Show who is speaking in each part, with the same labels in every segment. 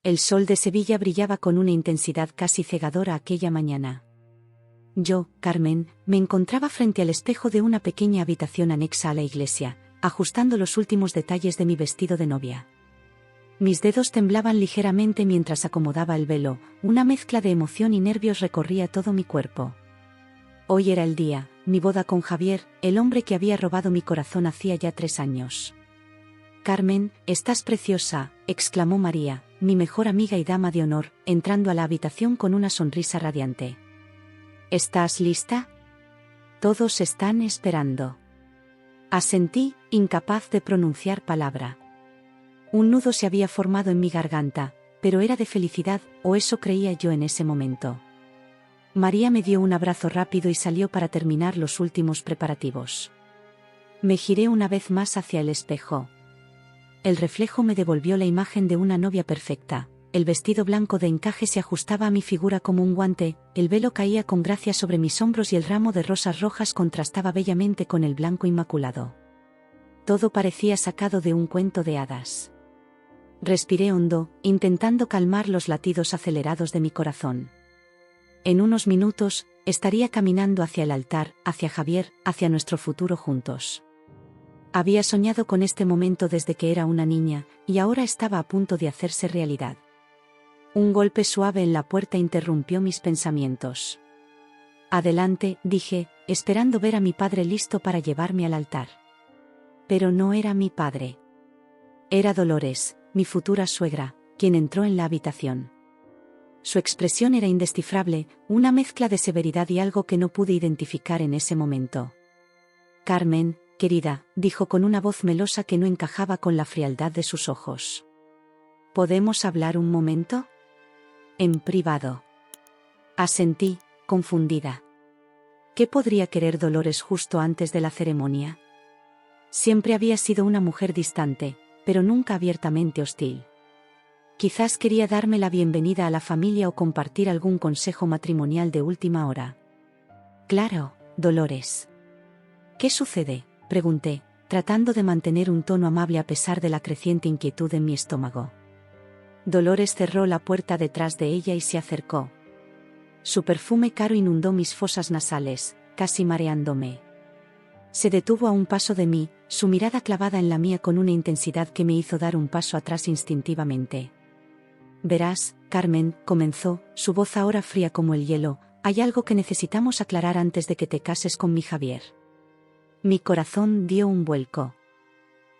Speaker 1: El sol de Sevilla brillaba con una intensidad casi cegadora aquella mañana. Yo, Carmen, me encontraba frente al espejo de una pequeña habitación anexa a la iglesia, ajustando los últimos detalles de mi vestido de novia. Mis dedos temblaban ligeramente mientras acomodaba el velo, una mezcla de emoción y nervios recorría todo mi cuerpo. Hoy era el día, mi boda con Javier, el hombre que había robado mi corazón hacía ya 3 años. «Carmen, estás preciosa», exclamó María, mi mejor amiga y dama de honor, entrando a la habitación con una sonrisa radiante. «¿Estás lista? Todos están esperando». Asentí, incapaz de pronunciar palabra. Un nudo se había formado en mi garganta, pero era de felicidad, o eso creía yo en ese momento. María me dio un abrazo rápido y salió para terminar los últimos preparativos. Me giré una vez más hacia el espejo. El reflejo me devolvió la imagen de una novia perfecta. El vestido blanco de encaje se ajustaba a mi figura como un guante, el velo caía con gracia sobre mis hombros y el ramo de rosas rojas contrastaba bellamente con el blanco inmaculado. Todo parecía sacado de un cuento de hadas. Respiré hondo, intentando calmar los latidos acelerados de mi corazón. En unos minutos, estaría caminando hacia el altar, hacia Javier, hacia nuestro futuro juntos. Había soñado con este momento desde que era una niña, y ahora estaba a punto de hacerse realidad. Un golpe suave en la puerta interrumpió mis pensamientos. «Adelante», dije, esperando ver a mi padre listo para llevarme al altar. Pero no era mi padre. Era Dolores, mi futura suegra, quien entró en la habitación. Su expresión era indescifrable, una mezcla de severidad y algo que no pude identificar en ese momento. «Carmen, querida», dijo con una voz melosa que no encajaba con la frialdad de sus ojos. «¿Podemos hablar un momento?» «En privado». Asentí, confundida. ¿Qué podría querer Dolores justo antes de la ceremonia? Siempre había sido una mujer distante, pero nunca abiertamente hostil. Quizás quería darme la bienvenida a la familia o compartir algún consejo matrimonial de última hora. «Claro, Dolores». «¿Qué sucede?», pregunté, tratando de mantener un tono amable a pesar de la creciente inquietud en mi estómago. Dolores cerró la puerta detrás de ella y se acercó. Su perfume caro inundó mis fosas nasales, casi mareándome. Se detuvo a un paso de mí, su mirada clavada en la mía con una intensidad que me hizo dar un paso atrás instintivamente. «Verás, Carmen», comenzó, su voz ahora fría como el hielo, «hay algo que necesitamos aclarar antes de que te cases con mi Javier». Mi corazón dio un vuelco.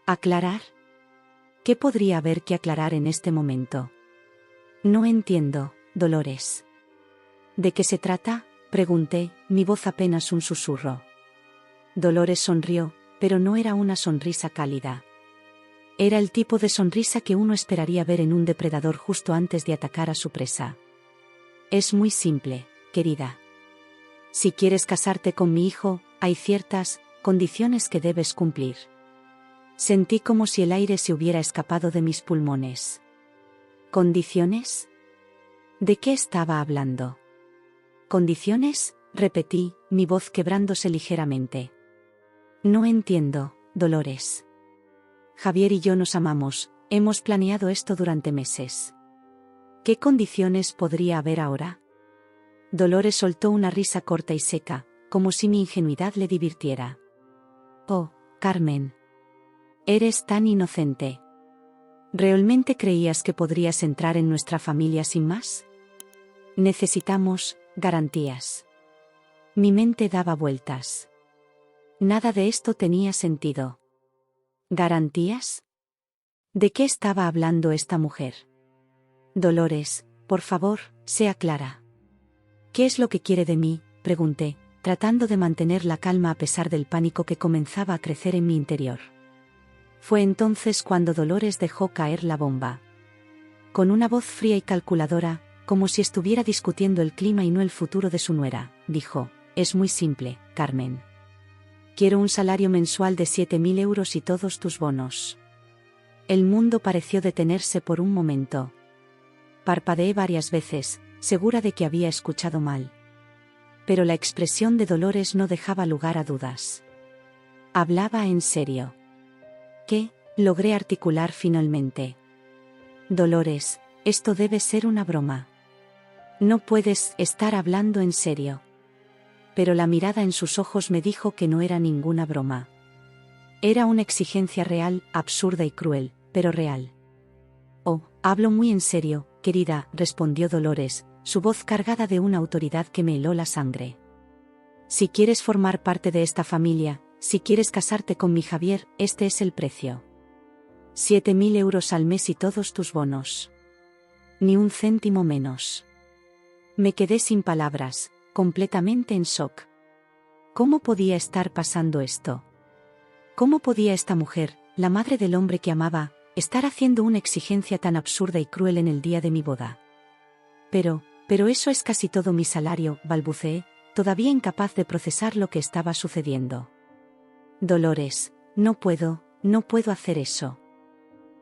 Speaker 1: ¿Aclarar? ¿Qué podría haber que aclarar en este momento? No entiendo, Dolores. ¿De qué se trata?, pregunté, mi voz apenas un susurro. Dolores sonrió, pero no era una sonrisa cálida. Era el tipo de sonrisa que uno esperaría ver en un depredador justo antes de atacar a su presa. «Es muy simple, querida. Si quieres casarte con mi hijo, hay ciertas condiciones que debes cumplir». Sentí como si el aire se hubiera escapado de mis pulmones. ¿Condiciones? ¿De qué estaba hablando? ¿Condiciones?, repetí, mi voz quebrándose ligeramente. No entiendo, Dolores. Javier y yo nos amamos, hemos planeado esto durante meses. ¿Qué condiciones podría haber ahora? Dolores soltó una risa corta y seca, como si mi ingenuidad le divirtiera. Oh, Carmen. Eres tan inocente. ¿Realmente creías que podrías entrar en nuestra familia sin más? Necesitamos garantías. Mi mente daba vueltas. Nada de esto tenía sentido. ¿Garantías? ¿De qué estaba hablando esta mujer? Dolores, por favor, sea clara. ¿Qué es lo que quiere de mí?, pregunté, tratando de mantener la calma a pesar del pánico que comenzaba a crecer en mi interior. Fue entonces cuando Dolores dejó caer la bomba. Con una voz fría y calculadora, como si estuviera discutiendo el clima y no el futuro de su nuera, dijo: «Es muy simple, Carmen. Quiero un salario mensual de 7.000 euros y todos tus bonos». El mundo pareció detenerse por un momento. Parpadeé varias veces, segura de que había escuchado mal. Pero la expresión de Dolores no dejaba lugar a dudas. Hablaba en serio. «¿Qué?», logré articular finalmente. «Dolores, esto debe ser una broma. No puedes estar hablando en serio. Pero la mirada en sus ojos me dijo que no era ninguna broma. Era una exigencia real, absurda y cruel, pero real. Oh, hablo muy en serio, querida, respondió Dolores, su voz cargada de una autoridad que me heló la sangre. Si quieres formar parte de esta familia, si quieres casarte con mi Javier, este es el precio. 7.000 euros al mes y todos tus bonos. Ni un céntimo menos. Me quedé sin palabras, completamente en shock. ¿Cómo podía estar pasando esto? ¿Cómo podía esta mujer, la madre del hombre que amaba, estar haciendo una exigencia tan absurda y cruel en el día de mi boda? Pero eso es casi todo mi salario, balbuceé, todavía incapaz de procesar lo que estaba sucediendo. Dolores, no puedo hacer eso.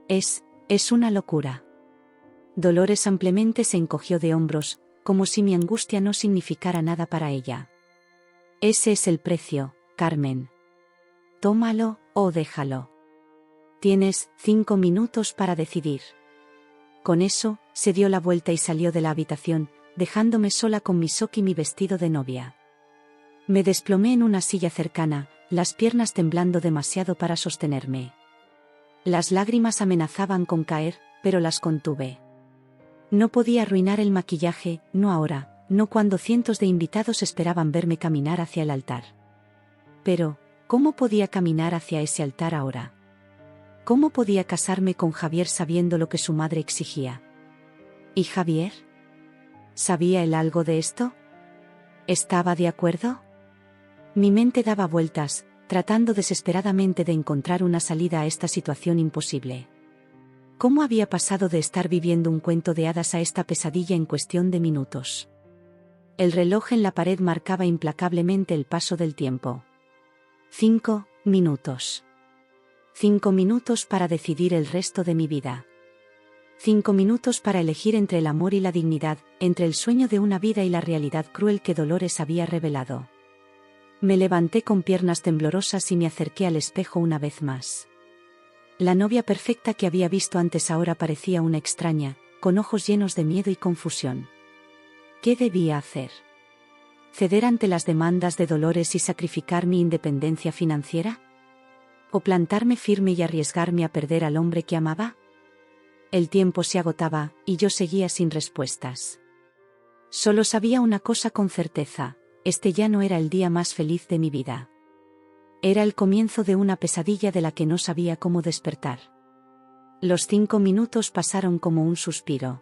Speaker 1: Es una locura. Dolores ampliamente se encogió de hombros, como si mi angustia no significara nada para ella. Ese es el precio, Carmen. Tómalo o déjalo. Tienes 5 minutos para decidir. Con eso, se dio la vuelta y salió de la habitación, dejándome sola con mi shock y mi vestido de novia. Me desplomé en una silla cercana, las piernas temblando demasiado para sostenerme. Las lágrimas amenazaban con caer, pero las contuve. No podía arruinar el maquillaje, no ahora, no cuando cientos de invitados esperaban verme caminar hacia el altar. Pero, ¿cómo podía caminar hacia ese altar ahora? ¿Cómo podía casarme con Javier sabiendo lo que su madre exigía? ¿Y Javier? ¿Sabía él algo de esto? ¿Estaba de acuerdo? Mi mente daba vueltas, tratando desesperadamente de encontrar una salida a esta situación imposible. ¿Cómo había pasado de estar viviendo un cuento de hadas a esta pesadilla en cuestión de minutos? El reloj en la pared marcaba implacablemente el paso del tiempo. 5 minutos. 5 minutos para decidir el resto de mi vida. 5 minutos para elegir entre el amor y la dignidad, entre el sueño de una vida y la realidad cruel que Dolores había revelado. Me levanté con piernas temblorosas y me acerqué al espejo una vez más. La novia perfecta que había visto antes ahora parecía una extraña, con ojos llenos de miedo y confusión. ¿Qué debía hacer? ¿Ceder ante las demandas de Dolores y sacrificar mi independencia financiera? ¿O plantarme firme y arriesgarme a perder al hombre que amaba? El tiempo se agotaba, y yo seguía sin respuestas. Solo sabía una cosa con certeza, este ya no era el día más feliz de mi vida. Era el comienzo de una pesadilla de la que no sabía cómo despertar. Los 5 minutos pasaron como un suspiro.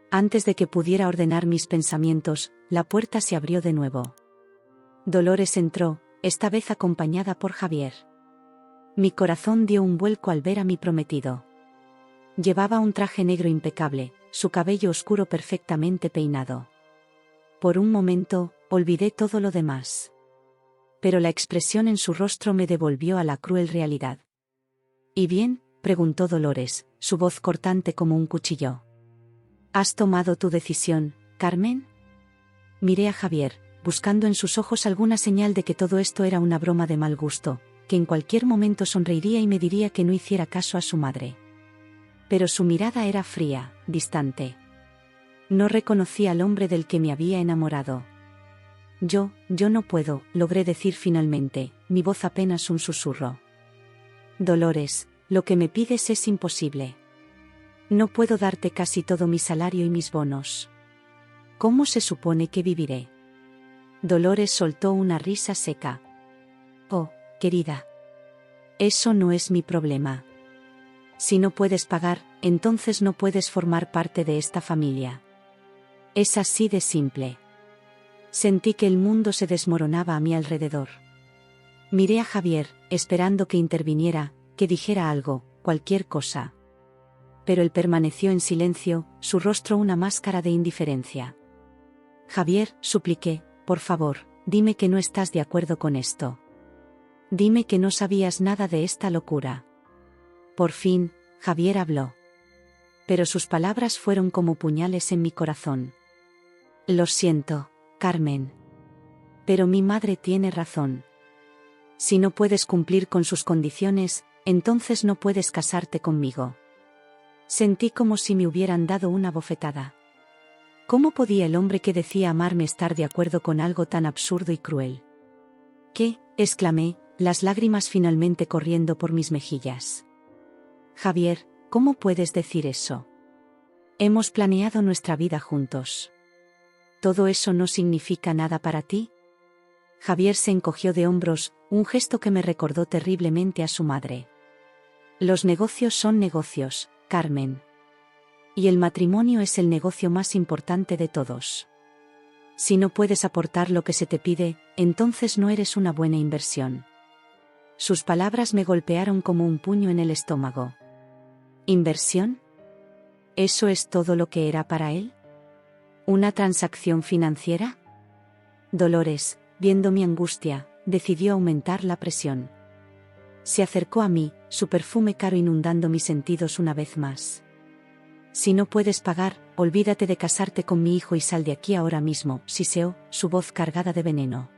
Speaker 1: Antes de que pudiera ordenar mis pensamientos, la puerta se abrió de nuevo. Dolores entró, esta vez acompañada por Javier. Mi corazón dio un vuelco al ver a mi prometido. Llevaba un traje negro impecable, su cabello oscuro perfectamente peinado. Por un momento, olvidé todo lo demás. Pero la expresión en su rostro me devolvió a la cruel realidad. ¿Y bien?, preguntó Dolores, su voz cortante como un cuchillo. ¿Has tomado tu decisión, Carmen? Miré a Javier, buscando en sus ojos alguna señal de que todo esto era una broma de mal gusto, que en cualquier momento sonreiría y me diría que no hiciera caso a su madre. Pero su mirada era fría, distante. No reconocí al hombre del que me había enamorado. Yo no puedo, logré decir finalmente, mi voz apenas un susurro. Dolores, lo que me pides es imposible. No puedo darte casi todo mi salario y mis bonos. ¿Cómo se supone que viviré? Dolores soltó una risa seca. Oh, querida. Eso no es mi problema. Si no puedes pagar, entonces no puedes formar parte de esta familia. Es así de simple. Sentí que el mundo se desmoronaba a mi alrededor. Miré a Javier, esperando que interviniera, que dijera algo, cualquier cosa. Pero él permaneció en silencio, su rostro una máscara de indiferencia. Javier, supliqué, por favor, dime que no estás de acuerdo con esto. Dime que no sabías nada de esta locura. Por fin, Javier habló. Pero sus palabras fueron como puñales en mi corazón. Lo siento, Carmen. Pero mi madre tiene razón. Si no puedes cumplir con sus condiciones, entonces no puedes casarte conmigo. Sentí como si me hubieran dado una bofetada. ¿Cómo podía el hombre que decía amarme estar de acuerdo con algo tan absurdo y cruel? ¿Qué? Exclamé, las lágrimas finalmente corriendo por mis mejillas. Javier, ¿cómo puedes decir eso? Hemos planeado nuestra vida juntos. ¿Todo eso no significa nada para ti? Javier se encogió de hombros, un gesto que me recordó terriblemente a su madre. Los negocios son negocios, Carmen. Y el matrimonio es el negocio más importante de todos. Si no puedes aportar lo que se te pide, entonces no eres una buena inversión. Sus palabras me golpearon como un puño en el estómago. ¿Inversión? ¿Eso es todo lo que era para él? ¿Una transacción financiera? Dolores, viendo mi angustia, decidió aumentar la presión. Se acercó a mí, su perfume caro inundando mis sentidos una vez más. Si no puedes pagar, olvídate de casarte con mi hijo y sal de aquí ahora mismo, siseó, su voz cargada de veneno.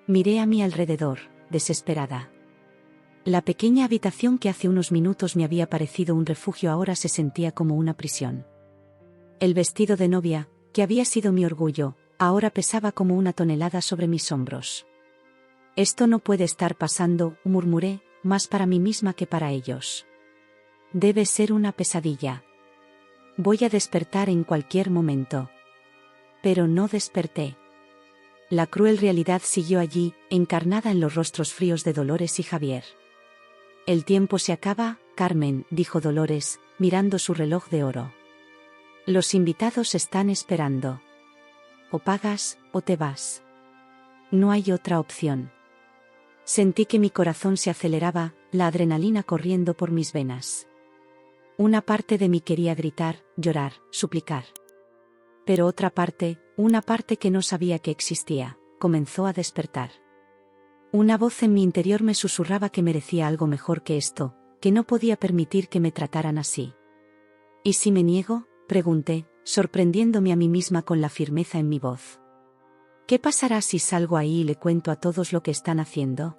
Speaker 1: Miré a mi alrededor, desesperada. La pequeña habitación que hace unos minutos me había parecido un refugio ahora se sentía como una prisión. El vestido de novia, que había sido mi orgullo, ahora pesaba como una tonelada sobre mis hombros. Esto no puede estar pasando, murmuré, más para mí misma que para ellos. Debe ser una pesadilla. Voy a despertar en cualquier momento. Pero no desperté. La cruel realidad siguió allí, encarnada en los rostros fríos de Dolores y Javier. El tiempo se acaba, Carmen, dijo Dolores, mirando su reloj de oro. Los invitados están esperando. O pagas, o te vas. No hay otra opción. Sentí que mi corazón se aceleraba, la adrenalina corriendo por mis venas. Una parte de mí quería gritar, llorar, suplicar. Pero otra parte, una parte que no sabía que existía, comenzó a despertar. Una voz en mi interior me susurraba que merecía algo mejor que esto, que no podía permitir que me trataran así. ¿Y si me niego?, pregunté, sorprendiéndome a mí misma con la firmeza en mi voz. ¿Qué pasará si salgo ahí y le cuento a todos lo que están haciendo?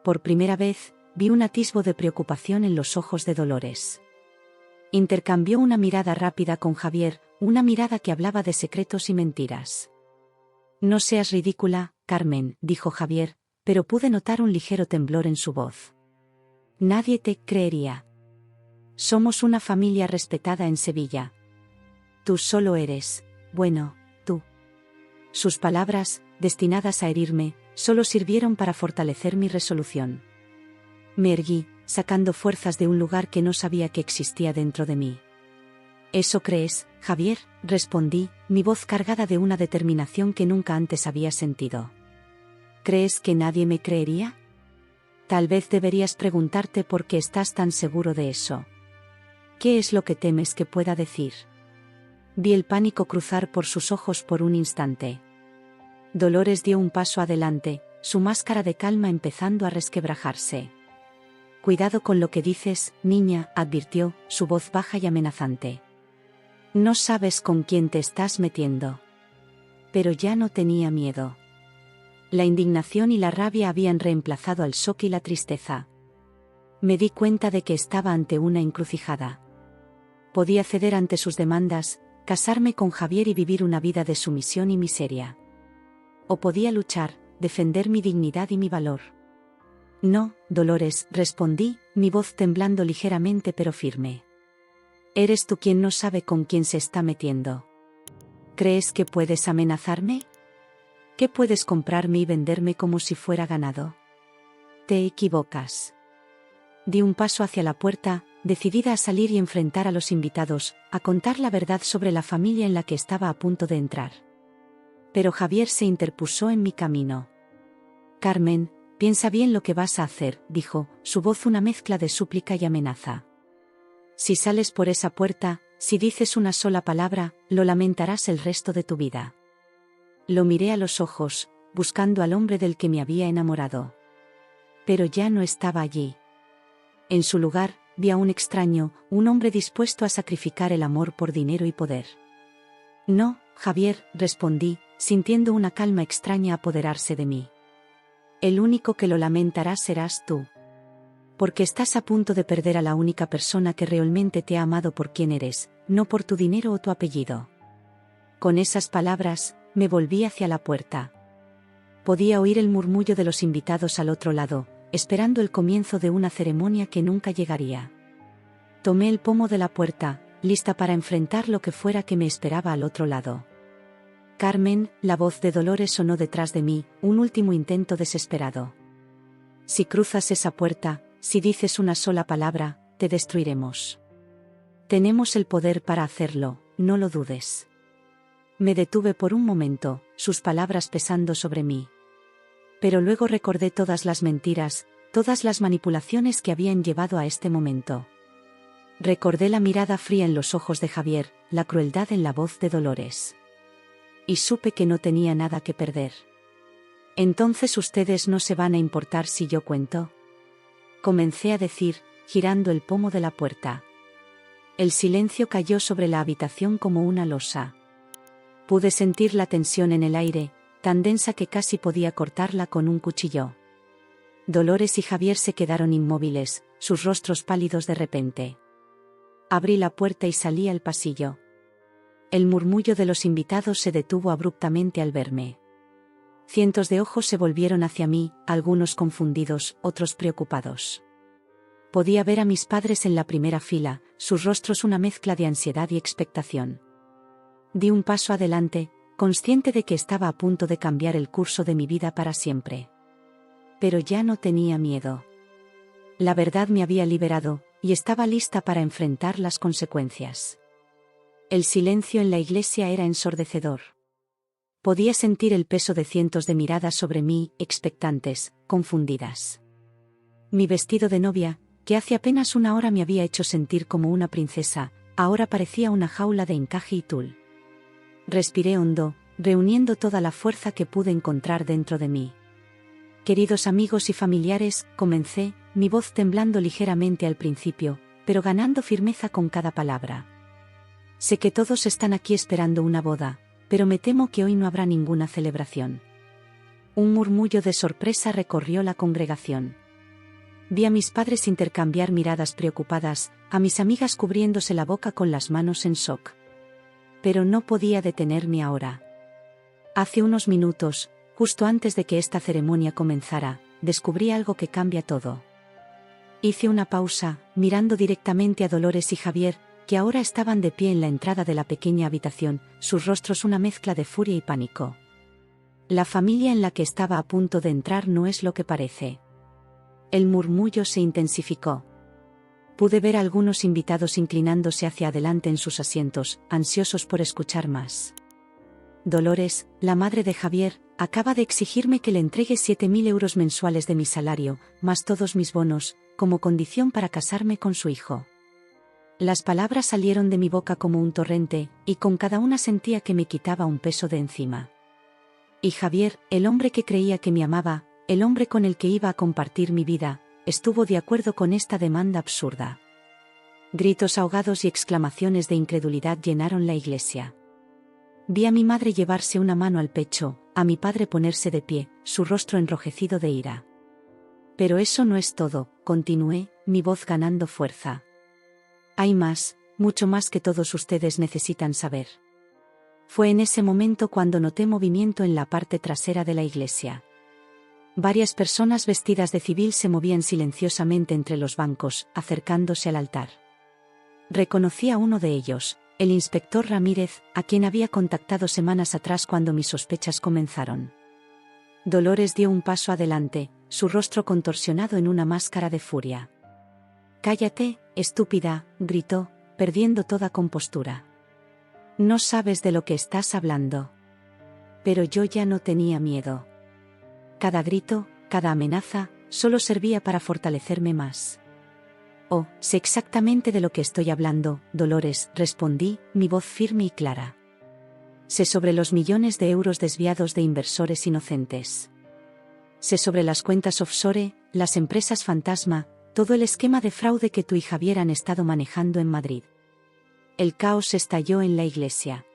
Speaker 1: Por primera vez, vi un atisbo de preocupación en los ojos de Dolores. Intercambió una mirada rápida con Javier, una mirada que hablaba de secretos y mentiras. No seas ridícula, Carmen, dijo Javier, pero pude notar un ligero temblor en su voz. Nadie te creería. Somos una familia respetada en Sevilla. Tú solo eres, bueno, tú. Sus palabras, destinadas a herirme, solo sirvieron para fortalecer mi resolución. Me erguí, sacando fuerzas de un lugar que no sabía que existía dentro de mí. ¿Eso crees, Javier?, respondí, mi voz cargada de una determinación que nunca antes había sentido. ¿Crees que nadie me creería? Tal vez deberías preguntarte por qué estás tan seguro de eso. ¿Qué es lo que temes que pueda decir? Vi el pánico cruzar por sus ojos por un instante. Dolores dio un paso adelante, su máscara de calma empezando a resquebrajarse. Cuidado con lo que dices, niña, advirtió, su voz baja y amenazante. No sabes con quién te estás metiendo. Pero ya no tenía miedo. La indignación y la rabia habían reemplazado al shock y la tristeza. Me di cuenta de que estaba ante una encrucijada. Podía ceder ante sus demandas, casarme con Javier y vivir una vida de sumisión y miseria. O podía luchar, defender mi dignidad y mi valor. No, Dolores, respondí, mi voz temblando ligeramente pero firme. Eres tú quien no sabe con quién se está metiendo. ¿Crees que puedes amenazarme? ¿Que puedes comprarme y venderme como si fuera ganado? Te equivocas. Di un paso hacia la puerta, decidida a salir y enfrentar a los invitados, a contar la verdad sobre la familia en la que estaba a punto de entrar. Pero Javier se interpuso en mi camino. Carmen, piensa bien lo que vas a hacer, dijo, su voz una mezcla de súplica y amenaza. Si sales por esa puerta, si dices una sola palabra, lo lamentarás el resto de tu vida. Lo miré a los ojos, buscando al hombre del que me había enamorado. Pero ya no estaba allí. En su lugar, vi a un extraño, un hombre dispuesto a sacrificar el amor por dinero y poder. No, Javier, respondí, sintiendo una calma extraña apoderarse de mí. El único que lo lamentará serás tú. Porque estás a punto de perder a la única persona que realmente te ha amado por quien eres, no por tu dinero o tu apellido. Con esas palabras, me volví hacia la puerta. Podía oír el murmullo de los invitados al otro lado, esperando el comienzo de una ceremonia que nunca llegaría. Tomé el pomo de la puerta, lista para enfrentar lo que fuera que me esperaba al otro lado. Carmen, la voz de Dolores sonó detrás de mí, un último intento desesperado. Si cruzas esa puerta, si dices una sola palabra, te destruiremos. Tenemos el poder para hacerlo, no lo dudes. Me detuve por un momento, sus palabras pesando sobre mí. Pero luego recordé todas las mentiras, todas las manipulaciones que habían llevado a este momento. Recordé la mirada fría en los ojos de Javier, la crueldad en la voz de Dolores. Y supe que no tenía nada que perder. Entonces ustedes no se van a importar si yo cuento. Comencé a decir, girando el pomo de la puerta. El silencio cayó sobre la habitación como una losa. Pude sentir la tensión en el aire, tan densa que casi podía cortarla con un cuchillo. Dolores y Javier se quedaron inmóviles, sus rostros pálidos de repente. Abrí la puerta y salí al pasillo. El murmullo de los invitados se detuvo abruptamente al verme. Cientos de ojos se volvieron hacia mí, algunos confundidos, otros preocupados. Podía ver a mis padres en la primera fila, sus rostros una mezcla de ansiedad y expectación. Di un paso adelante, consciente de que estaba a punto de cambiar el curso de mi vida para siempre. Pero ya no tenía miedo. La verdad me había liberado, y estaba lista para enfrentar las consecuencias. El silencio en la iglesia era ensordecedor. Podía sentir el peso de cientos de miradas sobre mí, expectantes, confundidas. Mi vestido de novia, que hace apenas una hora me había hecho sentir como una princesa, ahora parecía una jaula de encaje y tul. Respiré hondo, reuniendo toda la fuerza que pude encontrar dentro de mí. Queridos amigos y familiares, comencé, mi voz temblando ligeramente al principio, pero ganando firmeza con cada palabra. Sé que todos están aquí esperando una boda, pero me temo que hoy no habrá ninguna celebración. Un murmullo de sorpresa recorrió la congregación. Vi a mis padres intercambiar miradas preocupadas, a mis amigas cubriéndose la boca con las manos en shock. Pero no podía detenerme ahora. Hace unos minutos, justo antes de que esta ceremonia comenzara, descubrí algo que cambia todo. Hice una pausa, mirando directamente a Dolores y Javier, que ahora estaban de pie en la entrada de la pequeña habitación, sus rostros una mezcla de furia y pánico. La familia en la que estaba a punto de entrar no es lo que parece. El murmullo se intensificó. Pude ver a algunos invitados inclinándose hacia adelante en sus asientos, ansiosos por escuchar más. Dolores, la madre de Javier, acaba de exigirme que le entregue 7.000 euros mensuales de mi salario, más todos mis bonos, como condición para casarme con su hijo. Las palabras salieron de mi boca como un torrente, y con cada una sentía que me quitaba un peso de encima. Y Javier, el hombre que creía que me amaba, el hombre con el que iba a compartir mi vida, estuvo de acuerdo con esta demanda absurda. Gritos ahogados y exclamaciones de incredulidad llenaron la iglesia. Vi a mi madre llevarse una mano al pecho, a mi padre ponerse de pie, su rostro enrojecido de ira. Pero eso no es todo, continué, mi voz ganando fuerza. Hay más, mucho más que todos ustedes necesitan saber. Fue en ese momento cuando noté movimiento en la parte trasera de la iglesia. Varias personas vestidas de civil se movían silenciosamente entre los bancos, acercándose al altar. Reconocí a uno de ellos, el inspector Ramírez, a quien había contactado semanas atrás cuando mis sospechas comenzaron. Dolores dio un paso adelante, su rostro contorsionado en una máscara de furia. «Cállate, estúpida», gritó, perdiendo toda compostura. «No sabes de lo que estás hablando». Pero yo ya no tenía miedo. Cada grito, cada amenaza, solo servía para fortalecerme más. «Oh, sé exactamente de lo que estoy hablando, Dolores», respondí, mi voz firme y clara. «Sé sobre los millones de euros desviados de inversores inocentes. Sé sobre las cuentas offshore, las empresas fantasma, todo el esquema de fraude que tú y Javier han estado manejando en Madrid». El caos estalló en la iglesia.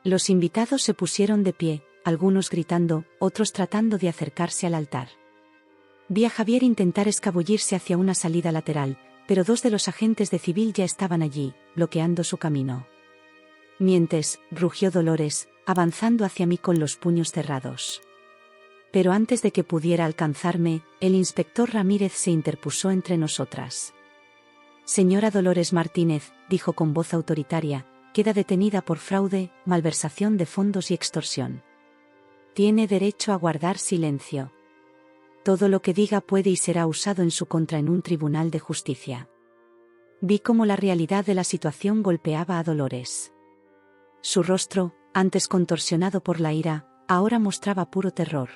Speaker 1: Los invitados se pusieron de pie, algunos gritando, otros tratando de acercarse al altar. Vi a Javier intentar escabullirse hacia una salida lateral, pero 2 de los agentes de civil ya estaban allí, bloqueando su camino. «Mientes», rugió Dolores, avanzando hacia mí con los puños cerrados. Pero antes de que pudiera alcanzarme, el inspector Ramírez se interpuso entre nosotras. «Señora Dolores Martínez», dijo con voz autoritaria, «queda detenida por fraude, malversación de fondos y extorsión. Tiene derecho a guardar silencio. Todo lo que diga puede y será usado en su contra en un tribunal de justicia». Vi cómo la realidad de la situación golpeaba a Dolores. Su rostro, antes contorsionado por la ira, ahora mostraba puro terror.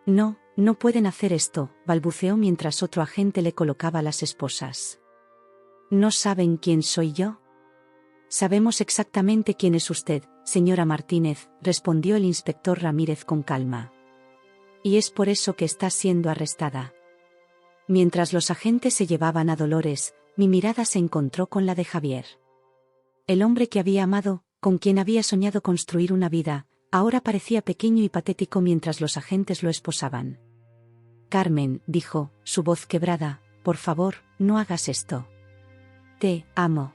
Speaker 1: «No, no pueden hacer esto», balbuceó mientras otro agente le colocaba las esposas. «¿No saben quién soy yo?» «Sabemos exactamente quién es usted, señora Martínez», respondió el inspector Ramírez con calma. «Y es por eso que está siendo arrestada». Mientras los agentes se llevaban a Dolores, mi mirada se encontró con la de Javier. El hombre que había amado, con quien había soñado construir una vida, ahora parecía pequeño y patético mientras los agentes lo esposaban. «Carmen», dijo, su voz quebrada, «por favor, no hagas esto. Te amo.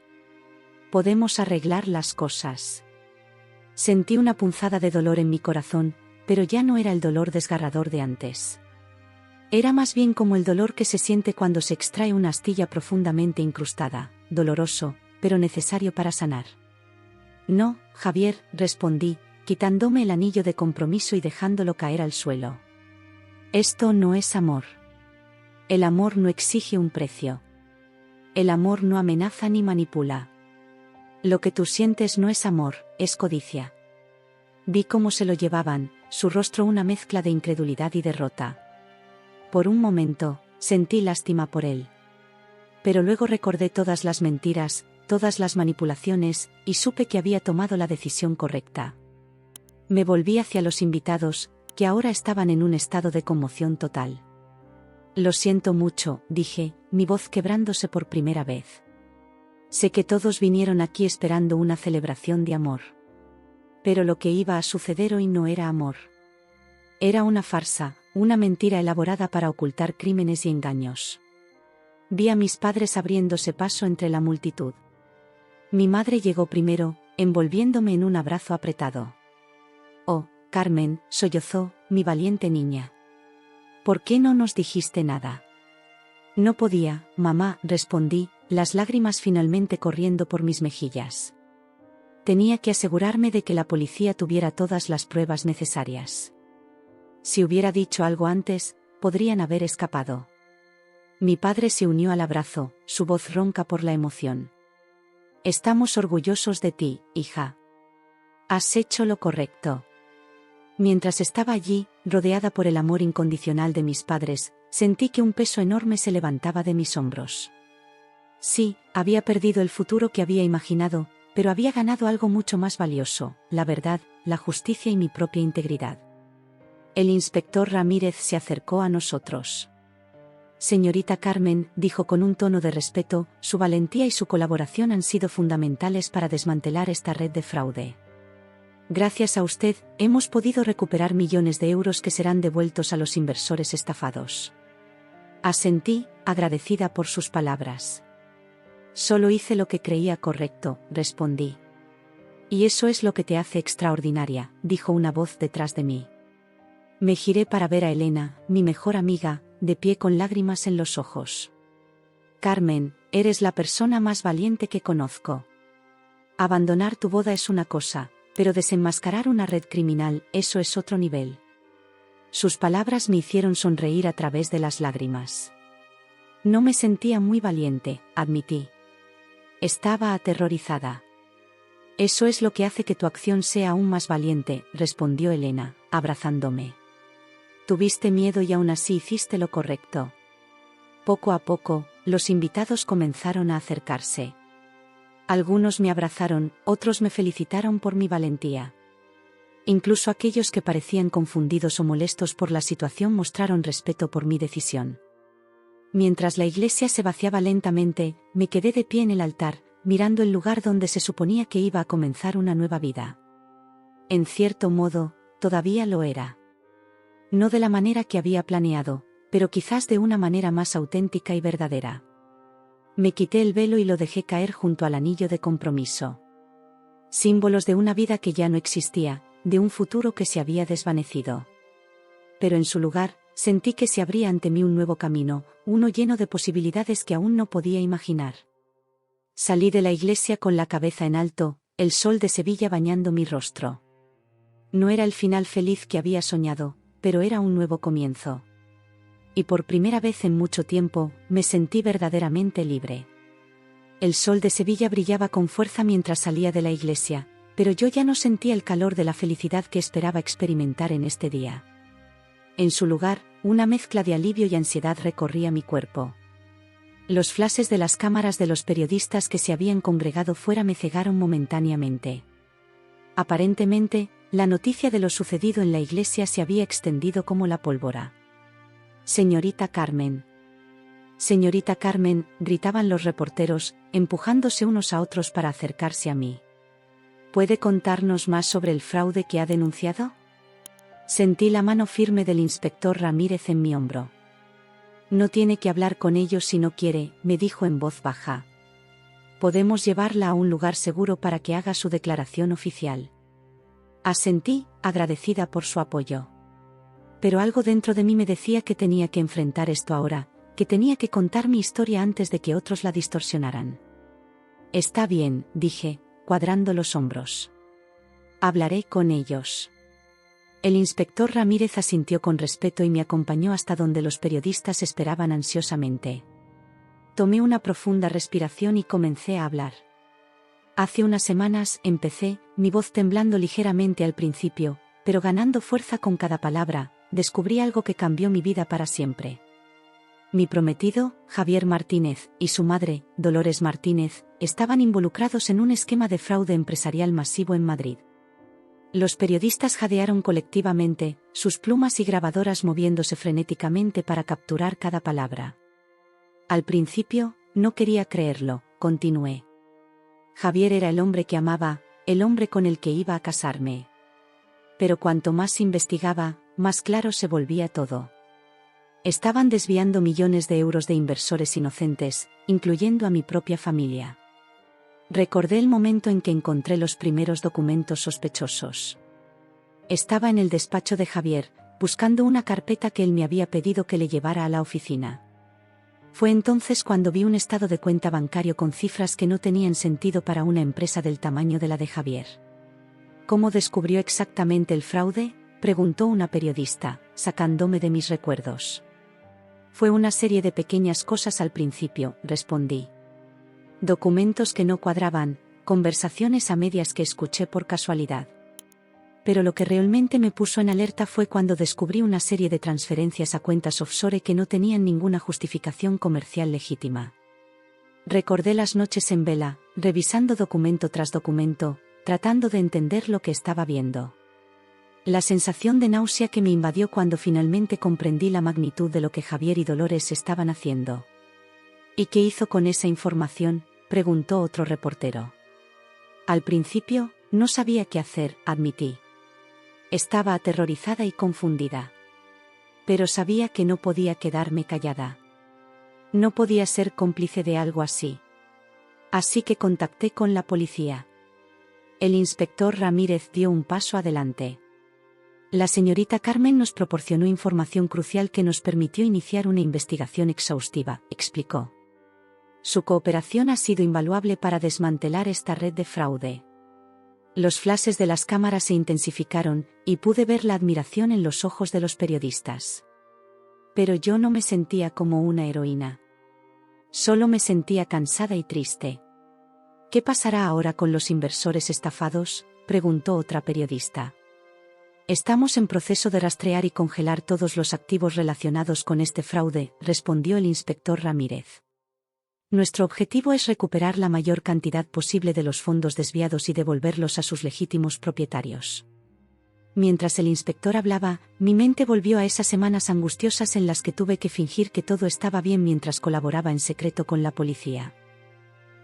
Speaker 1: Podemos arreglar las cosas». Sentí una punzada de dolor en mi corazón, pero ya no era el dolor desgarrador de antes. Era más bien como el dolor que se siente cuando se extrae una astilla profundamente incrustada, doloroso, pero necesario para sanar. «No, Javier», respondí, quitándome el anillo de compromiso y dejándolo caer al suelo. «Esto no es amor. El amor no exige un precio. El amor no amenaza ni manipula. Lo que tú sientes no es amor, es codicia». Vi cómo se lo llevaban, su rostro una mezcla de incredulidad y derrota. Por un momento, sentí lástima por él. Pero luego recordé todas las mentiras, todas las manipulaciones, y supe que había tomado la decisión correcta. Me volví hacia los invitados, que ahora estaban en un estado de conmoción total. «Lo siento mucho», dije, mi voz quebrándose por primera vez. «Sé que todos vinieron aquí esperando una celebración de amor. Pero lo que iba a suceder hoy no era amor. Era una farsa, una mentira elaborada para ocultar crímenes y engaños». Vi a mis padres abriéndose paso entre la multitud. Mi madre llegó primero, envolviéndome en un abrazo apretado. «Oh, Carmen», sollozó, «mi valiente niña. ¿Por qué no nos dijiste nada?» «No podía, mamá», respondí, las lágrimas finalmente corriendo por mis mejillas. Tenía que asegurarme de que la policía tuviera todas las pruebas necesarias. Si hubiera dicho algo antes, podrían haber escapado. Mi padre se unió al abrazo, su voz ronca por la emoción. «Estamos orgullosos de ti, hija. Has hecho lo correcto». Mientras estaba allí, rodeada por el amor incondicional de mis padres, sentí que un peso enorme se levantaba de mis hombros. Sí, había perdido el futuro que había imaginado, pero había ganado algo mucho más valioso, la verdad, la justicia y mi propia integridad. El inspector Ramírez se acercó a nosotros. «Señorita Carmen», dijo con un tono de respeto, «su valentía y su colaboración han sido fundamentales para desmantelar esta red de fraude. Gracias a usted, hemos podido recuperar millones de euros que serán devueltos a los inversores estafados». Asentí, agradecida por sus palabras. «Solo hice lo que creía correcto», respondí. «Y eso es lo que te hace extraordinaria», dijo una voz detrás de mí. Me giré para ver a Elena, mi mejor amiga, de pie con lágrimas en los ojos. «Carmen, eres la persona más valiente que conozco. Abandonar tu boda es una cosa, pero desenmascarar una red criminal, eso es otro nivel». Sus palabras me hicieron sonreír a través de las lágrimas. No me sentía muy valiente, admití. Estaba aterrorizada. «Eso es lo que hace que tu acción sea aún más valiente», respondió Elena, abrazándome. «Tuviste miedo y aún así hiciste lo correcto». Poco a poco, los invitados comenzaron a acercarse. Algunos me abrazaron, otros me felicitaron por mi valentía. Incluso aquellos que parecían confundidos o molestos por la situación mostraron respeto por mi decisión. Mientras la iglesia se vaciaba lentamente, me quedé de pie en el altar, mirando el lugar donde se suponía que iba a comenzar una nueva vida. En cierto modo, todavía lo era. No de la manera que había planeado, pero quizás de una manera más auténtica y verdadera. Me quité el velo y lo dejé caer junto al anillo de compromiso. Símbolos de una vida que ya no existía, de un futuro que se había desvanecido. Pero en su lugar, sentí que se abría ante mí un nuevo camino, uno lleno de posibilidades que aún no podía imaginar. Salí de la iglesia con la cabeza en alto, el sol de Sevilla bañando mi rostro. No era el final feliz que había soñado, pero era un nuevo comienzo. Y por primera vez en mucho tiempo, me sentí verdaderamente libre. El sol de Sevilla brillaba con fuerza mientras salía de la iglesia, pero yo ya no sentía el calor de la felicidad que esperaba experimentar en este día. En su lugar, una mezcla de alivio y ansiedad recorría mi cuerpo. Los flashes de las cámaras de los periodistas que se habían congregado fuera me cegaron momentáneamente. Aparentemente, la noticia de lo sucedido en la iglesia se había extendido como la pólvora. «Señorita Carmen. Señorita Carmen», gritaban los reporteros, empujándose unos a otros para acercarse a mí. «¿Puede contarnos más sobre el fraude que ha denunciado?». Sentí la mano firme del inspector Ramírez en mi hombro. «No tiene que hablar con ellos si no quiere», me dijo en voz baja. «Podemos llevarla a un lugar seguro para que haga su declaración oficial». Asentí, agradecida por su apoyo. Pero algo dentro de mí me decía que tenía que enfrentar esto ahora, que tenía que contar mi historia antes de que otros la distorsionaran. «Está bien», dije, cuadrando los hombros. «Hablaré con ellos». El inspector Ramírez asintió con respeto y me acompañó hasta donde los periodistas esperaban ansiosamente. Tomé una profunda respiración y comencé a hablar. «Hace unas semanas», empecé, mi voz temblando ligeramente al principio, pero ganando fuerza con cada palabra, descubrí algo que cambió mi vida para siempre. Mi prometido, Javier Martínez, y su madre, Dolores Martínez, estaban involucrados en un esquema de fraude empresarial masivo en Madrid. Los periodistas jadearon colectivamente, sus plumas y grabadoras moviéndose frenéticamente para capturar cada palabra. Al principio, no quería creerlo, continué. Javier era el hombre que amaba, el hombre con el que iba a casarme. Pero cuanto más investigaba, más claro se volvía todo. Estaban desviando millones de euros de inversores inocentes, incluyendo a mi propia familia. Recordé el momento en que encontré los primeros documentos sospechosos. Estaba en el despacho de Javier, buscando una carpeta que él me había pedido que le llevara a la oficina. Fue entonces cuando vi un estado de cuenta bancario con cifras que no tenían sentido para una empresa del tamaño de la de Javier. «¿Cómo descubrió exactamente el fraude?», preguntó una periodista, sacándome de mis recuerdos. «Fue una serie de pequeñas cosas al principio», respondí. «Documentos que no cuadraban, conversaciones a medias que escuché por casualidad. Pero lo que realmente me puso en alerta fue cuando descubrí una serie de transferencias a cuentas offshore que no tenían ninguna justificación comercial legítima. Recordé las noches en vela, revisando documento tras documento, tratando de entender lo que estaba viendo. La sensación de náusea que me invadió cuando finalmente comprendí la magnitud de lo que Javier y Dolores estaban haciendo». «¿Y qué hizo con esa información?», preguntó otro reportero. «Al principio, no sabía qué hacer», admití. Estaba aterrorizada y confundida. Pero sabía que no podía quedarme callada. No podía ser cómplice de algo así. Así que contacté con la policía. El inspector Ramírez dio un paso adelante. «La señorita Carmen nos proporcionó información crucial que nos permitió iniciar una investigación exhaustiva», explicó. «Su cooperación ha sido invaluable para desmantelar esta red de fraude». Los flashes de las cámaras se intensificaron, y pude ver la admiración en los ojos de los periodistas. Pero yo no me sentía como una heroína. Solo me sentía cansada y triste. «¿Qué pasará ahora con los inversores estafados?», preguntó otra periodista. «Estamos en proceso de rastrear y congelar todos los activos relacionados con este fraude», respondió el inspector Ramírez. «Nuestro objetivo es recuperar la mayor cantidad posible de los fondos desviados y devolverlos a sus legítimos propietarios». Mientras el inspector hablaba, mi mente volvió a esas semanas angustiosas en las que tuve que fingir que todo estaba bien mientras colaboraba en secreto con la policía.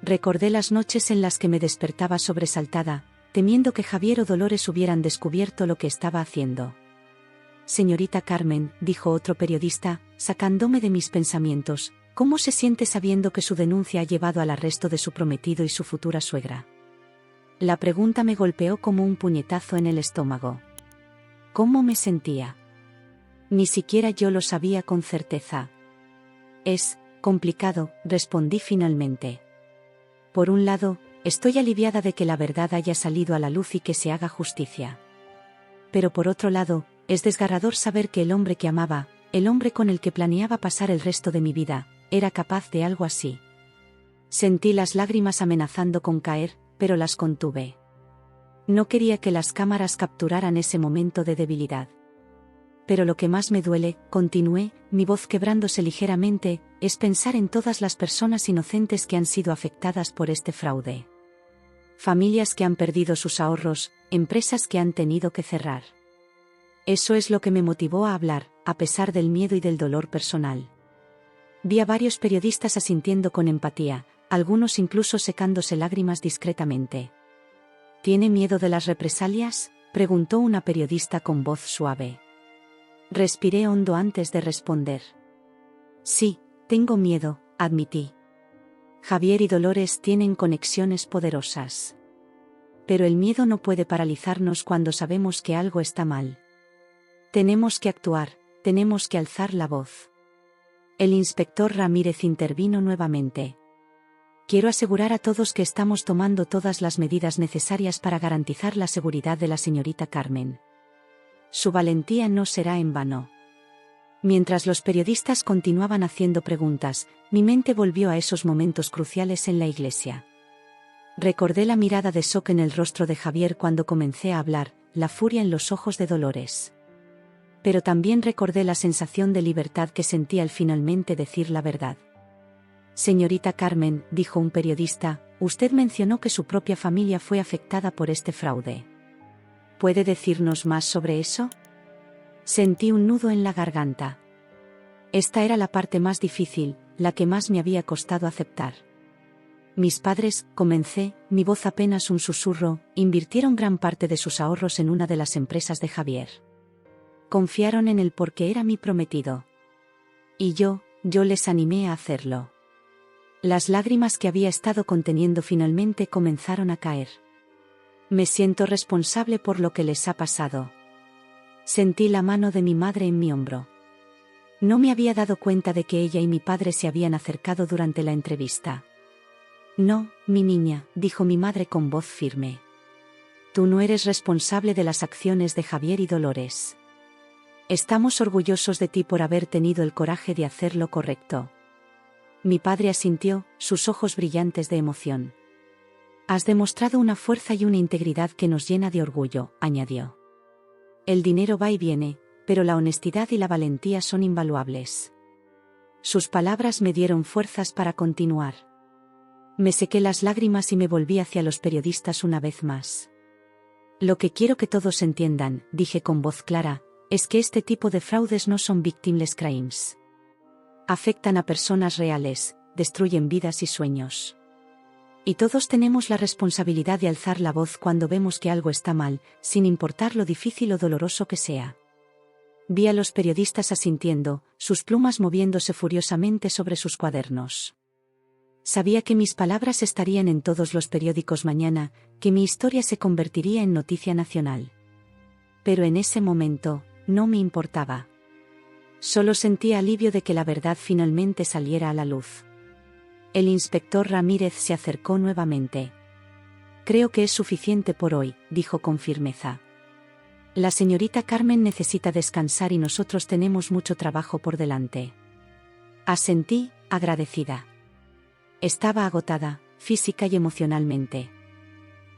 Speaker 1: Recordé las noches en las que me despertaba sobresaltada, temiendo que Javier o Dolores hubieran descubierto lo que estaba haciendo. «Señorita Carmen», dijo otro periodista, sacándome de mis pensamientos. ¿Cómo se siente sabiendo que su denuncia ha llevado al arresto de su prometido y su futura suegra? La pregunta me golpeó como un puñetazo en el estómago. ¿Cómo me sentía? Ni siquiera yo lo sabía con certeza. Es complicado, respondí finalmente. Por un lado, estoy aliviada de que la verdad haya salido a la luz y que se haga justicia. Pero por otro lado, es desgarrador saber que el hombre que amaba, el hombre con el que planeaba pasar el resto de mi vida, era capaz de algo así. Sentí las lágrimas amenazando con caer, pero las contuve. No quería que las cámaras capturaran ese momento de debilidad. Pero lo que más me duele, continué, mi voz quebrándose ligeramente, es pensar en todas las personas inocentes que han sido afectadas por este fraude. Familias que han perdido sus ahorros, empresas que han tenido que cerrar. Eso es lo que me motivó a hablar, a pesar del miedo y del dolor personal. Vi a varios periodistas asintiendo con empatía, algunos incluso secándose lágrimas discretamente. ¿Tiene miedo de las represalias?, preguntó una periodista con voz suave. Respiré hondo antes de responder. Sí, tengo miedo, admití. Javier y Dolores tienen conexiones poderosas. Pero el miedo no puede paralizarnos cuando sabemos que algo está mal. Tenemos que actuar, tenemos que alzar la voz. El inspector Ramírez intervino nuevamente. Quiero asegurar a todos que estamos tomando todas las medidas necesarias para garantizar la seguridad de la señorita Carmen. Su valentía no será en vano. Mientras los periodistas continuaban haciendo preguntas, mi mente volvió a esos momentos cruciales en la iglesia. Recordé la mirada de shock en el rostro de Javier cuando comencé a hablar, la furia en los ojos de Dolores. Pero también recordé la sensación de libertad que sentí al finalmente decir la verdad. Señorita Carmen, dijo un periodista, usted mencionó que su propia familia fue afectada por este fraude. ¿Puede decirnos más sobre eso? Sentí un nudo en la garganta. Esta era la parte más difícil, la que más me había costado aceptar. Mis padres, comencé, mi voz apenas un susurro, invirtieron gran parte de sus ahorros en una de las empresas de Javier. Confiaron en él porque era mi prometido. Y yo les animé a hacerlo. Las lágrimas que había estado conteniendo finalmente comenzaron a caer. Me siento responsable por lo que les ha pasado. Sentí la mano de mi madre en mi hombro. No me había dado cuenta de que ella y mi padre se habían acercado durante la entrevista. No, mi niña, dijo mi madre con voz firme. Tú no eres responsable de las acciones de Javier y Dolores. Estamos orgullosos de ti por haber tenido el coraje de hacer lo correcto. Mi padre asintió, sus ojos brillantes de emoción. Has demostrado una fuerza y una integridad que nos llena de orgullo, añadió. El dinero va y viene, pero la honestidad y la valentía son invaluables. Sus palabras me dieron fuerzas para continuar. Me sequé las lágrimas y me volví hacia los periodistas una vez más. Lo que quiero que todos entiendan, dije con voz clara, es que este tipo de fraudes no son victimless crimes. Afectan a personas reales, destruyen vidas y sueños. Y todos tenemos la responsabilidad de alzar la voz cuando vemos que algo está mal, sin importar lo difícil o doloroso que sea. Vi a los periodistas asintiendo, sus plumas moviéndose furiosamente sobre sus cuadernos. Sabía que mis palabras estarían en todos los periódicos mañana, que mi historia se convertiría en noticia nacional. Pero en ese momento, no me importaba. Solo sentía alivio de que la verdad finalmente saliera a la luz. El inspector Ramírez se acercó nuevamente. Creo que es suficiente por hoy, dijo con firmeza. La señorita Carmen necesita descansar y nosotros tenemos mucho trabajo por delante. Asentí, agradecida. Estaba agotada, física y emocionalmente.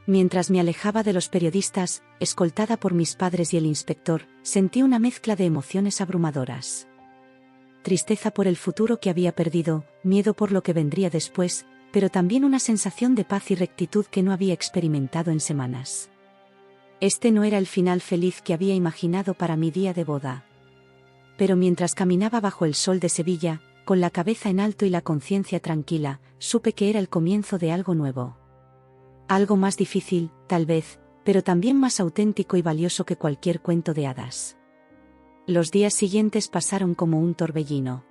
Speaker 1: Mientras me alejaba de los periodistas, escoltada por mis padres y el inspector, sentí una mezcla de emociones abrumadoras. Tristeza por el futuro que había perdido, miedo por lo que vendría después, pero también una sensación de paz y rectitud que no había experimentado en semanas. Este no era el final feliz que había imaginado para mi día de boda. Pero mientras caminaba bajo el sol de Sevilla, con la cabeza en alto y la conciencia tranquila, supe que era el comienzo de algo nuevo. Algo más difícil, tal vez, pero también más auténtico y valioso que cualquier cuento de hadas. Los días siguientes pasaron como un torbellino.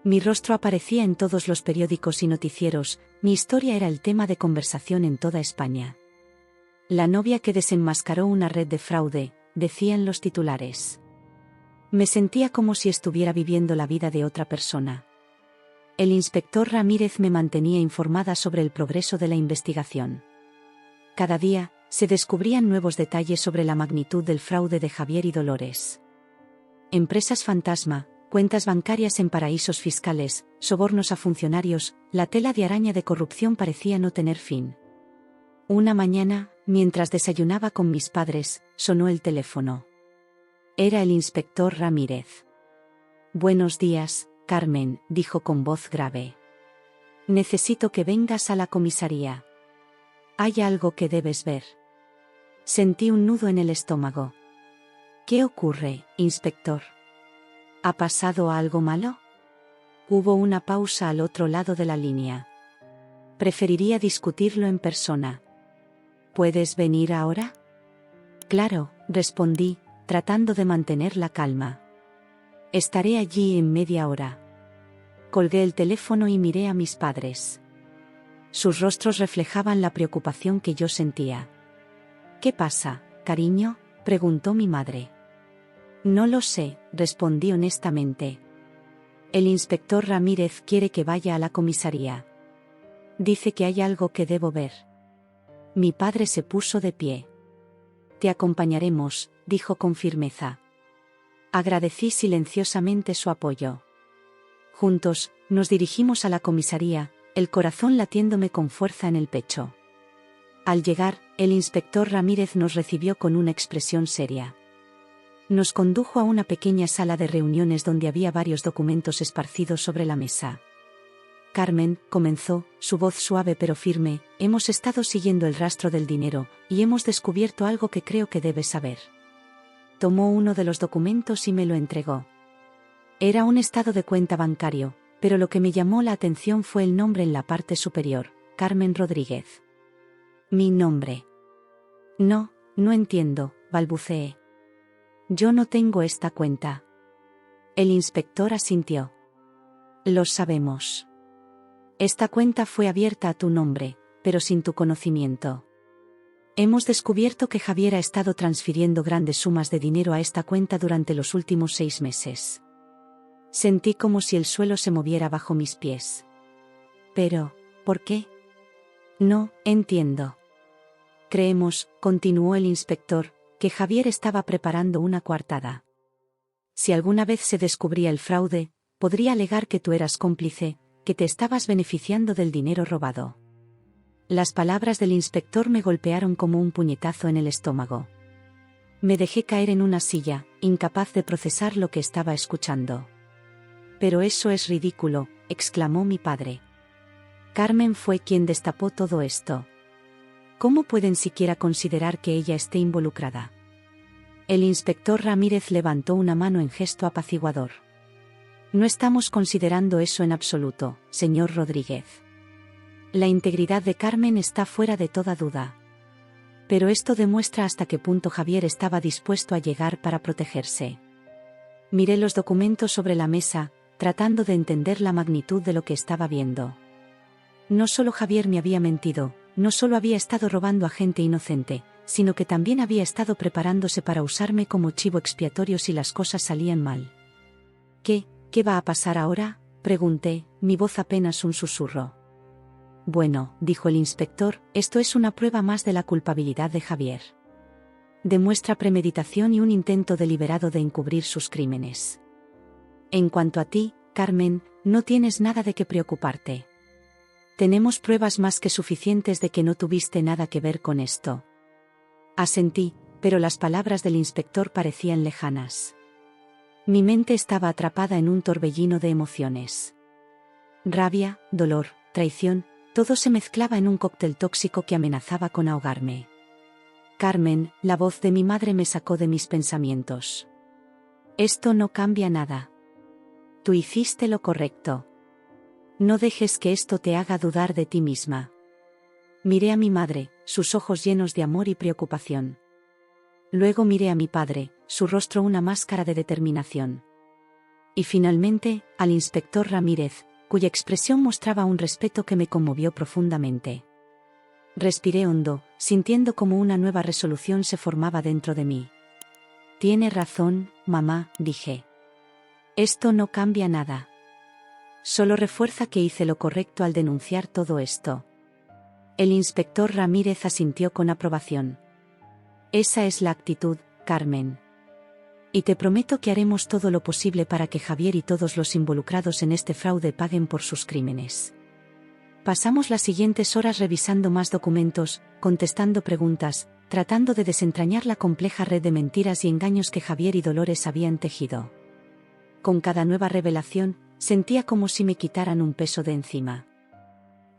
Speaker 1: Mi rostro aparecía en todos los periódicos y noticieros, mi historia era el tema de conversación en toda España. La novia que desenmascaró una red de fraude, decían los titulares. Me sentía como si estuviera viviendo la vida de otra persona. El inspector Ramírez me mantenía informada sobre el progreso de la investigación. Cada día, se descubrían nuevos detalles sobre la magnitud del fraude de Javier y Dolores. Empresas fantasma, cuentas bancarias en paraísos fiscales, sobornos a funcionarios, la tela de araña de corrupción parecía no tener fin. Una mañana, mientras desayunaba con mis padres, sonó el teléfono. Era el inspector Ramírez. Buenos días, Carmen, dijo con voz grave. Necesito que vengas a la comisaría. Hay algo que debes ver. Sentí un nudo en el estómago. ¿Qué ocurre, inspector? ¿Ha pasado algo malo? Hubo una pausa al otro lado de la línea. Preferiría discutirlo en persona. ¿Puedes venir ahora? Claro, respondí, tratando de mantener la calma. Estaré allí en media hora. Colgué el teléfono y miré a mis padres. Sus rostros reflejaban la preocupación que yo sentía. ¿Qué pasa, cariño?, preguntó mi madre. No lo sé, respondí honestamente. El inspector Ramírez quiere que vaya a la comisaría. Dice que hay algo que debo ver. Mi padre se puso de pie. Te acompañaremos, dijo con firmeza. Agradecí silenciosamente su apoyo. Juntos, nos dirigimos a la comisaría, el corazón latiéndome con fuerza en el pecho. Al llegar, el inspector Ramírez nos recibió con una expresión seria. Nos condujo a una pequeña sala de reuniones donde había varios documentos esparcidos sobre la mesa. Carmen, comenzó, su voz suave pero firme, hemos estado siguiendo el rastro del dinero, y hemos descubierto algo que creo que debes saber. Tomó uno de los documentos y me lo entregó. Era un estado de cuenta bancario, pero lo que me llamó la atención fue el nombre en la parte superior, Carmen Rodríguez. Mi nombre. No entiendo, balbuceé. Yo no tengo esta cuenta. El inspector asintió. Lo sabemos. Esta cuenta fue abierta a tu nombre, pero sin tu conocimiento. Hemos descubierto que Javier ha estado transfiriendo grandes sumas de dinero a esta cuenta durante los últimos 6 meses. Sentí como si el suelo se moviera bajo mis pies. Pero, ¿por qué? No entiendo. Creemos, continuó el inspector, que Javier estaba preparando una coartada. Si alguna vez se descubría el fraude, podría alegar que tú eras cómplice, que te estabas beneficiando del dinero robado. Las palabras del inspector me golpearon como un puñetazo en el estómago. Me dejé caer en una silla, incapaz de procesar lo que estaba escuchando. Pero eso es ridículo, exclamó mi padre. Carmen fue quien destapó todo esto. ¿Cómo pueden siquiera considerar que ella esté involucrada? El inspector Ramírez levantó una mano en gesto apaciguador. No estamos considerando eso en absoluto, señor Rodríguez. La integridad de Carmen está fuera de toda duda. Pero esto demuestra hasta qué punto Javier estaba dispuesto a llegar para protegerse. Miré los documentos sobre la mesa, tratando de entender la magnitud de lo que estaba viendo. No solo Javier me había mentido, no solo había estado robando a gente inocente, sino que también había estado preparándose para usarme como chivo expiatorio si las cosas salían mal. ¿Qué va a pasar ahora?, pregunté, mi voz apenas un susurro. Bueno, dijo el inspector, esto es una prueba más de la culpabilidad de Javier. Demuestra premeditación y un intento deliberado de encubrir sus crímenes. En cuanto a ti, Carmen, no tienes nada de qué preocuparte. Tenemos pruebas más que suficientes de que no tuviste nada que ver con esto. Asentí, pero las palabras del inspector parecían lejanas. Mi mente estaba atrapada en un torbellino de emociones. Rabia, dolor, traición, todo se mezclaba en un cóctel tóxico que amenazaba con ahogarme. Carmen, la voz de mi madre me sacó de mis pensamientos. Esto no cambia nada. Tú hiciste lo correcto. No dejes que esto te haga dudar de ti misma. Miré a mi madre, sus ojos llenos de amor y preocupación. Luego miré a mi padre, su rostro una máscara de determinación. Y finalmente, al inspector Ramírez, cuya expresión mostraba un respeto que me conmovió profundamente. Respiré hondo, sintiendo como una nueva resolución se formaba dentro de mí. Tiene razón, mamá, dije. Esto no cambia nada. Solo refuerza que hice lo correcto al denunciar todo esto. El inspector Ramírez asintió con aprobación. Esa es la actitud, Carmen. Y te prometo que haremos todo lo posible para que Javier y todos los involucrados en este fraude paguen por sus crímenes. Pasamos las siguientes horas revisando más documentos, contestando preguntas, tratando de desentrañar la compleja red de mentiras y engaños que Javier y Dolores habían tejido. Con cada nueva revelación, sentía como si me quitaran un peso de encima.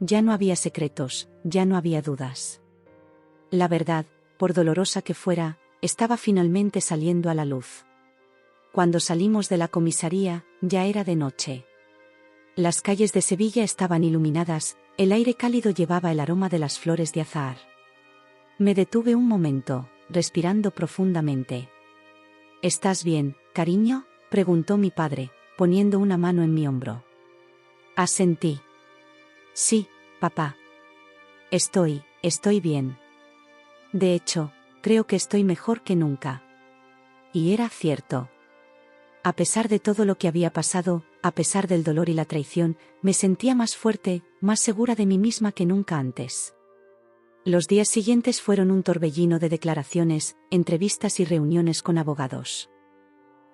Speaker 1: Ya no había secretos, ya no había dudas. La verdad, por dolorosa que fuera, estaba finalmente saliendo a la luz. Cuando salimos de la comisaría, ya era de noche. Las calles de Sevilla estaban iluminadas, el aire cálido llevaba el aroma de las flores de azahar. Me detuve un momento, respirando profundamente. ¿Estás bien, cariño?, preguntó mi padre, poniendo una mano en mi hombro. Asentí. Sí, papá. Estoy bien. De hecho, creo que estoy mejor que nunca. Y era cierto. A pesar de todo lo que había pasado, a pesar del dolor y la traición, me sentía más fuerte, más segura de mí misma que nunca antes. Los días siguientes fueron un torbellino de declaraciones, entrevistas y reuniones con abogados.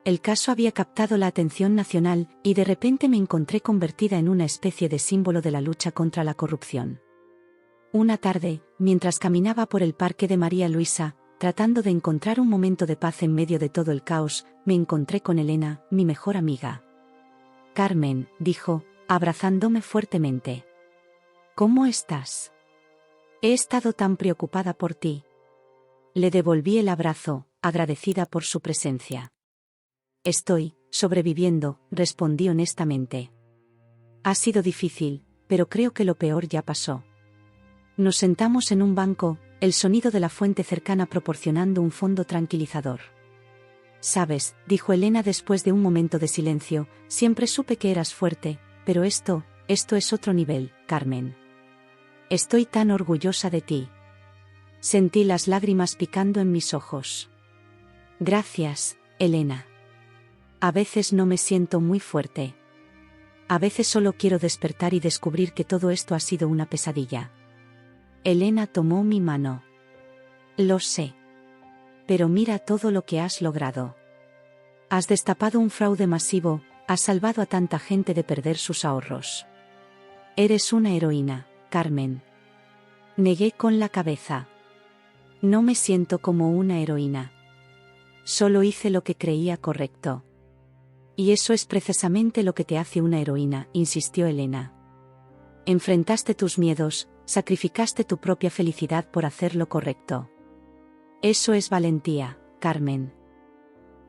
Speaker 1: El caso había captado la atención nacional, y de repente me encontré convertida en una especie de símbolo de la lucha contra la corrupción. Una tarde, mientras caminaba por el parque de María Luisa, tratando de encontrar un momento de paz en medio de todo el caos, me encontré con Elena, mi mejor amiga. Carmen, dijo, abrazándome fuertemente. ¿Cómo estás? He estado tan preocupada por ti. Le devolví el abrazo, agradecida por su presencia. Estoy sobreviviendo, respondí honestamente. Ha sido difícil, pero creo que lo peor ya pasó. Nos sentamos en un banco, el sonido de la fuente cercana proporcionando un fondo tranquilizador. Sabes, dijo Elena después de un momento de silencio, siempre supe que eras fuerte, pero esto es otro nivel, Carmen. Estoy tan orgullosa de ti. Sentí las lágrimas picando en mis ojos. Gracias, Elena. A veces no me siento muy fuerte. A veces solo quiero despertar y descubrir que todo esto ha sido una pesadilla. Elena tomó mi mano. Lo sé. Pero mira todo lo que has logrado. Has destapado un fraude masivo, has salvado a tanta gente de perder sus ahorros. Eres una heroína, Carmen. Negué con la cabeza. No me siento como una heroína. Solo hice lo que creía correcto. Y eso es precisamente lo que te hace una heroína, insistió Elena. Enfrentaste tus miedos, sacrificaste tu propia felicidad por hacer lo correcto. Eso es valentía, Carmen.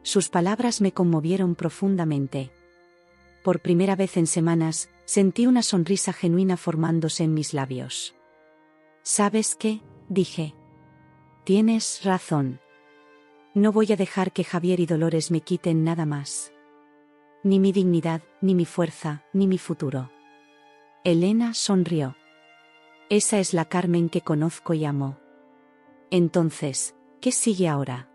Speaker 1: Sus palabras me conmovieron profundamente. Por primera vez en semanas, sentí una sonrisa genuina formándose en mis labios. ¿Sabes qué?, dije. Tienes razón. No voy a dejar que Javier y Dolores me quiten nada más. Ni mi dignidad, ni mi fuerza, ni mi futuro. Elena sonrió. Esa es la Carmen que conozco y amo. Entonces, ¿qué sigue ahora?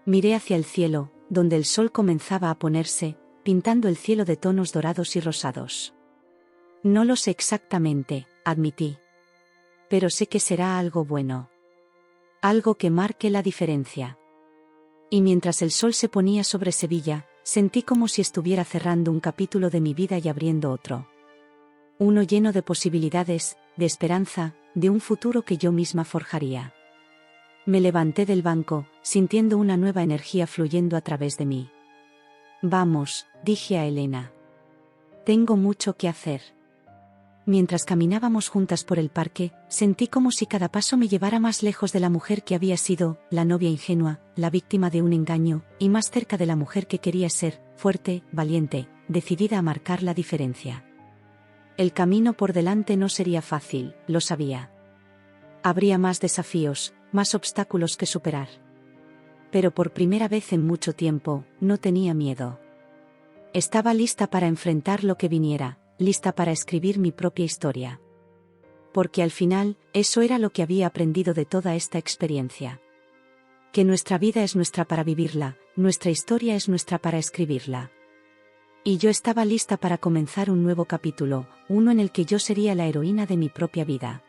Speaker 1: Miré hacia el cielo, donde el sol comenzaba a ponerse, pintando el cielo de tonos dorados y rosados. No lo sé exactamente, admití. Pero sé que será algo bueno. Algo que marque la diferencia. Y mientras el sol se ponía sobre Sevilla, sentí como si estuviera cerrando un capítulo de mi vida y abriendo otro. Uno lleno de posibilidades, de esperanza, de un futuro que yo misma forjaría. Me levanté del banco, sintiendo una nueva energía fluyendo a través de mí. Vamos, dije a Elena. Tengo mucho que hacer. Mientras caminábamos juntas por el parque, sentí como si cada paso me llevara más lejos de la mujer que había sido, la novia ingenua, la víctima de un engaño, y más cerca de la mujer que quería ser, fuerte, valiente, decidida a marcar la diferencia. El camino por delante no sería fácil, lo sabía. Habría más desafíos, más obstáculos que superar. pero por primera vez en mucho tiempo, no tenía miedo. Estaba lista para enfrentar lo que viniera, lista para escribir mi propia historia. Porque al final, eso era lo que había aprendido de toda esta experiencia. Que nuestra vida es nuestra para vivirla, nuestra historia es nuestra para escribirla. Y yo estaba lista para comenzar un nuevo capítulo, uno en el que yo sería la heroína de mi propia vida.